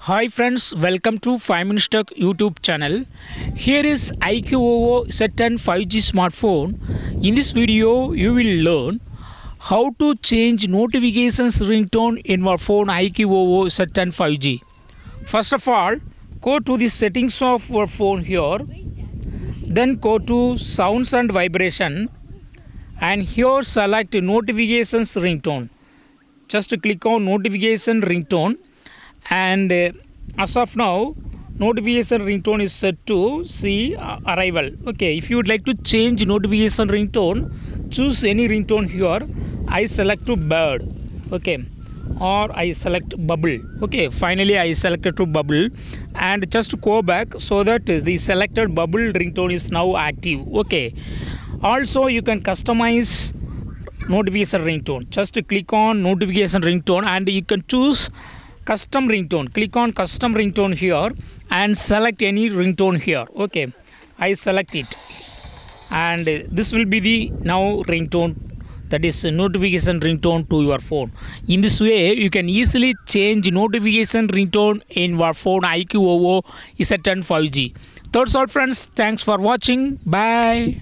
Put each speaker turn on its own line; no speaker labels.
Hi friends, welcome to 5 Minutes Tech YouTube channel. Here is iQOO Z10 5G smartphone. In this video, you will learn how to change notifications ringtone in your phone iQOO Z10 5G. First of all, go to the settings of your phone here. Then go to sounds and vibration. And here select notifications ringtone. Just click on notification ringtone. And as of now, notification ringtone is set to see arrival. Okay, if you would like to change notification ringtone, choose any ringtone here. I select to bird. Okay, or I select bubble. Okay, finally I selected to bubble, and just go back so that the selected bubble ringtone is now active. Okay, also you can customize notification ringtone. Just click on notification ringtone and you can choose custom ringtone. Click on custom ringtone here and select any ringtone here. Okay, I select it, and this will be the now ringtone, that is notification ringtone to your phone. In this way you can easily change notification ringtone in your phone iQOO Z10 5G. That's all friends, thanks for watching. Bye.